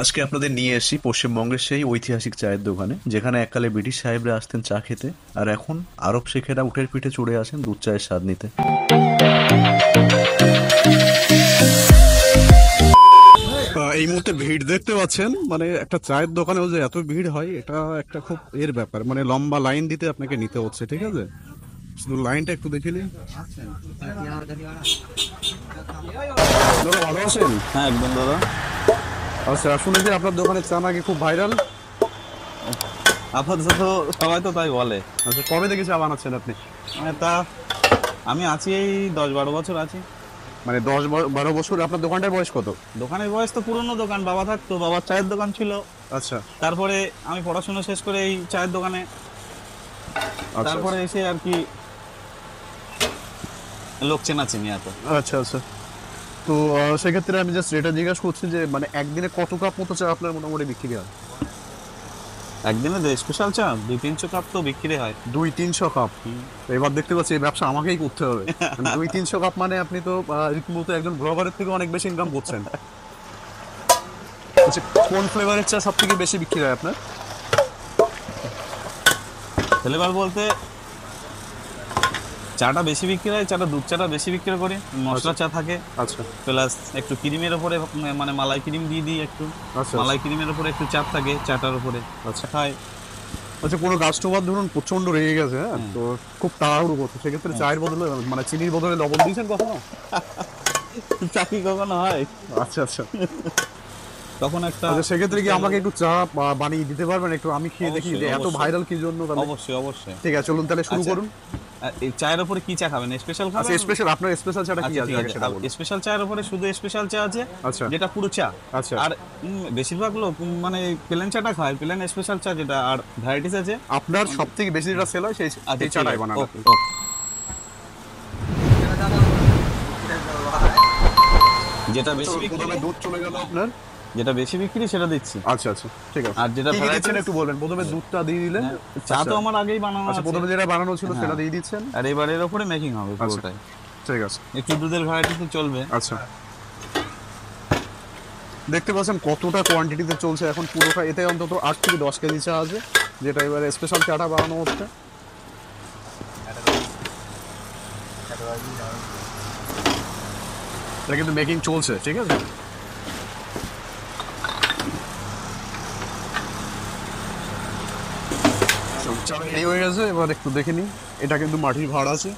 আজকে আপনাদের নিয়ে এসেছি পশ্চিমবঙ্গের সেই ঐতিহাসিক চায়ের দোকানে, যেখানে এককালে ব্রিটিশ সাহেবরা আসতেন চা খেতে, আর এখন আরব শেখেরা উটের পিঠে চড়ে আসেন দুধ চায়ের স্বাদ নিতে। এই মুহূর্তে ভিড় দেখতে পাচ্ছেন, মানে একটা চায়ের দোকানেও যে এত ভিড় হয় এটা একটা খুব এর ব্যাপার, মানে লম্বা লাইন দিতে আপনাকে নিতে হচ্ছে, ঠিক আছে? শুধু লাইনটা একটু দেখে নিন। দাদা ভালো আছেন? হ্যাঁ একদম দাদা। আচ্ছা, শুনেছি আপনার দোকানের চা নাকি খুব ভাইরাল। আপাতত তো সবাই তো তাই বলে। আচ্ছা, কবে থেকে চা বানাচ্ছেন আপনি? তা আমি আছি এই 10-12 বছর আছি। মানে 10-12 বছর। আপনার দোকানটার বয়স কত? দোকানের বয়স তো পুরনো দোকান, বাবা থাকতো, বাবার চায়ের দোকান ছিল। আচ্ছা তারপরে আমি পড়াশোনা শেষ করে এই চায়ের দোকানে, আচ্ছা তারপরে এসে আর কি লোক চেনাচিনি এত। আচ্ছা আচ্ছা। তো সেক্ষেত্রে আমি জাস্ট এটা জিজ্ঞাসা করছি যে মানে একদিনে কত কাপ মতো চা আপনার মোটামুটি বিক্রি হয়? একদিনে স্পেশাল চা 200-300 কাপ তো বিক্রি হয়। 200-300 কাপ? এবার দেখতে পাচ্ছি এই ব্যবসা আমাকেই করতে হবে। 200-300 কাপ মানে আপনি তো রীতিমতো একজন ব্লগারের থেকে অনেক বেশি ইনকাম করছেন। আচ্ছা, কোন ফ্লেভারের চা সব থেকে বেশি বিক্রি হয় আপনার? ফ্লেভার বলতে চাটা বেশি বিক্রি হয়, চাটা দুধ চাটা বেশি বিক্রি করি। মশলা চা থাকে, আচ্ছা প্লাস একটু ক্রিমের ওপরে, মানে মালাই ক্রিম দিয়ে দিই একটু। আচ্ছা মালাই ক্রিমের ওপরে একটু চাপ থাকে চাটার উপরে। আচ্ছা খাই। আচ্ছা, কোনো কাস্টমার ধরুন প্রচন্ড রেগে গেছে, হ্যাঁ, তো খুব তাড়াহুড়ো করছে, সেক্ষেত্রে চায়ের বদলে মানে চিনির বদলে লবণ দিয়েছেন কখনো? চা কি কখনো হয়? আচ্ছা আচ্ছা তখন একটা আচ্ছা, সেক্ষেত্রে কি আমাকে একটু চা বানিয়ে দিতে পারবেন একটু? আমি খেয়ে দেখি যে এত অবশ্যই, ভাইরাল কি জন্য তাহলে। অবশ্যই অবশ্যই। ঠিক আছে, চলুন তাহলে শুরু আচ্ছা, করুন। এই চায়ের উপরে কি চা খাবেন? স্পেশাল আচ্ছা, খাবেন? স্পেশাল, আপনার স্পেশাল চাটা কি আচ্ছা আছে ঠিক আগে আছে। সেটা বলুন। স্পেশাল চায়ের উপরে শুধু স্পেশাল চা আছে, আচ্ছা যেটা পুরো চা। আচ্ছা। আর বেশিরভাগ লোক মানে প্লেন চাটা খায়, প্লেন স্পেশাল চা যেটা, আর ভ্যারাইটিস আছে। আপনার সব থেকে বেশি যেটা সেল হয় সেই আচ্ছা সেই চাটাই বানান আপনি? যেটা বেশি বিক্রি, প্রথমে দুধ চলে গেল আপনার। যেটা বেশি বিক্রি সেটা দিচ্ছি। আচ্ছা আচ্ছা, ঠিক আছে। আর যেটা কি কি variety দিচ্ছেন একটু বলবেন? প্রথমে দুধটা দিয়ে দিলেন। চা তো আমার আগেই বানানো আচ্ছা, আছে। প্রথমে যেটা বানানো ছিল হ্যাঁ। সেটা দিয়ে দিচ্ছেন। আর এবার এর উপরে মেকিং হবে পুরোটাই। ঠিক আছে। একটু দুধের ভ্যারাইটি তো চলবে। আচ্ছা, দেখতে পাচ্ছেন কতটা কোয়ান্টিটিতে চলছে এখন পুরোটা। এতে অন্তত 8 থেকে 10 কেজি চা আছে, যেটা এবারে স্পেশাল চাটা বানানো হচ্ছে। এটা কিন্তু মেকিং চলছে, ঠিক আছে? চা রেডি হয়ে গেছে, এবার একটু দেখে নিই। এটা কিন্তু মাটির ভাড় আছে।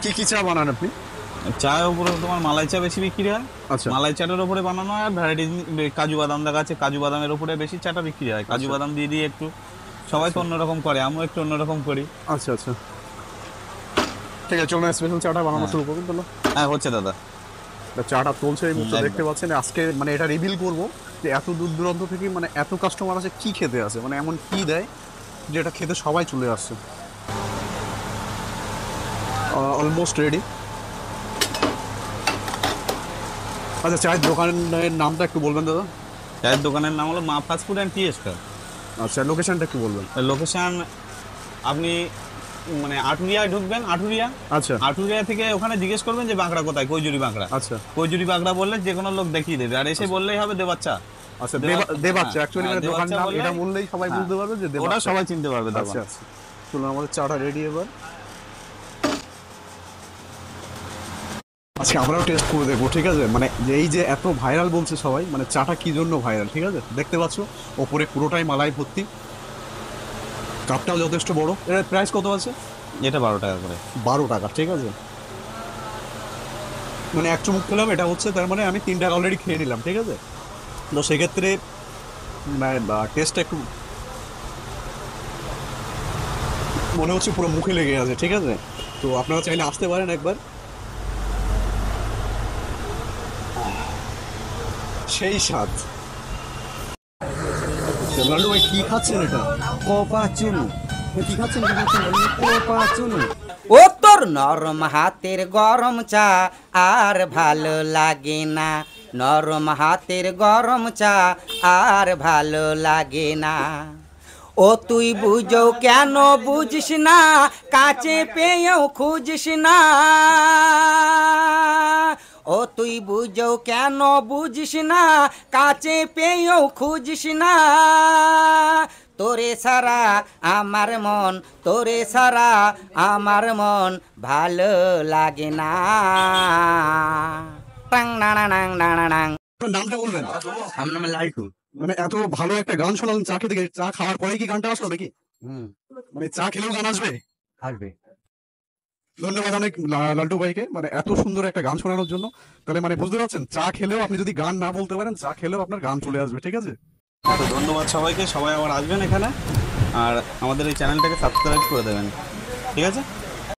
কি কি চা বানান আপনি? চায়ের উপরে তোমার মালাই চা বেশি বিক্রি হয়। আচ্ছা মালাই চাটার উপরে বানানো হয়, আর ভ্যারাইটি কাজু বাদাম দেখা আছে, কাজু বাদামের উপরে বেশি চাটা বিক্রি হয়। কাজু বাদাম দিয়ে দিয়ে একটু, সবাই তো অন্যরকম করে, আমিও একটু অন্যরকম করি। আচ্ছা আচ্ছা, ঠিক আছে, চলুন স্পেশাল চাটা বানানো শুরু করুন তাহলে। হ্যাঁ হচ্ছে দাদা। চাটা চলছে এই মুহূর্তে, একদম। দেখতে পাচ্ছেন। আজকে মানে এটা রিভিল করব যে এত দূর দূরান্ত থেকে মানে এত কাস্টমার আছে, কি খেতে আসে, মানে এমন কি দেয় যেটা খেতে সবাই চলে আসছে। Almost ready. আচ্ছা, চায়ের দোকানের নামটা একটু বলবেন দাদা? চায়ের দোকানের নাম হলো মা fast food and tea stall. আচ্ছা, লোকেশনটা একটু বলবেন? লোকেশন আপনি মানে আটুরিয়ায় ঢুকবেন, আটুরিয়া। আচ্ছা আটুরিয়া থেকে ওখানে জিজ্ঞেস করবেন যে বাঁকড়া কোথায়, কৈজুরি বাঁকড়া। আচ্ছা কৈজুরি বাঁকড়া বললে যে কোনো লোক দেখিয়ে দেবে, আর এসে বললেই হবে দেবাচ্চা। আচ্ছা, দেবাচ্চা অ্যাকচুয়ালি মানে দোকান নাম, এটা বললেই সবাই বুঝতে পারবে যে ওটা দেবাচ্চা। সবাই চিনতে পারবে। আচ্ছা আচ্ছা, চলুন আমাদের চাটা রেডি এবার। আজকে আমরাও টেস্ট করে দেখবো, ঠিক আছে? মানে এই যে এত ভাইরাল বলছে সবাই, মানে চাটা কি জন্য ভাইরাল, ঠিক আছে? দেখতে পাচ্ছ ওপরে পুরোটাই মালাই ভর্তি, কাপটাও যথেষ্ট বড়। এর প্রাইস কত আছে? এটা 12 টাকা করে। 12 টাকা, ঠিক আছে। মানে এক চুমুক খেলাম, এটা হচ্ছে তার মানে আমি 3 টাকা অলরেডি খেয়ে নিলাম, ঠিক আছে? তো সেক্ষেত্রে মানে টেস্টটা একটু মনে হচ্ছে পুরো মুখে লেগে আছে, ঠিক আছে? তো আপনারা চাইলে আসতে পারেন একবার। সেই স্বাদ। লাল্টু ভাই, কি খাচ্ছেন এটা? কোপাচুন কি খাচ্ছেন, কি খাচ্ছেন বলুন? কোপাচুন ও তোর নরম হাতের গরম চা আর ভালো লাগে না, নরম হাতের গরম চা আর ভালো লাগে না। ও তুই বুঝো কেন বুঝিস না, কাছে পেয়েও খুঁজিস না। ও তুই বুঝো কেন বুঝিস না, কাছে পেয়েও খুঁজিস না। তোরে সারা আমার মন, তোরে সারা আমার মন ভালো লাগে না। টাং নানা নাং নানা নাং। আপনার নামটা বলবেন? আমার নাম লালটু। মানে এত ভালো একটা গান শোনালেন চা খেতে, চা খাওয়ার পরে কি গানটা আসলো নাকি? মানে চা খেলেও গান আসবে? আসবে। ধন্যবাদ অনেক লাল্টু ভাইকে, মানে এত সুন্দর একটা গান শোনানোর জন্য। তাহলে মানে বুঝতে পারছেন, চা খেলেও আপনি যদি গান না বলতে পারেন, চা খেলেও আপনার গান চলে আসবে, ঠিক আছে? তো ধন্যবাদ সবাইকে, সবাই আবার আসবেন এখানে, আর আমাদের এই চ্যানেলটাকে সাবস্ক্রাইব করে দেবেন, ঠিক আছে?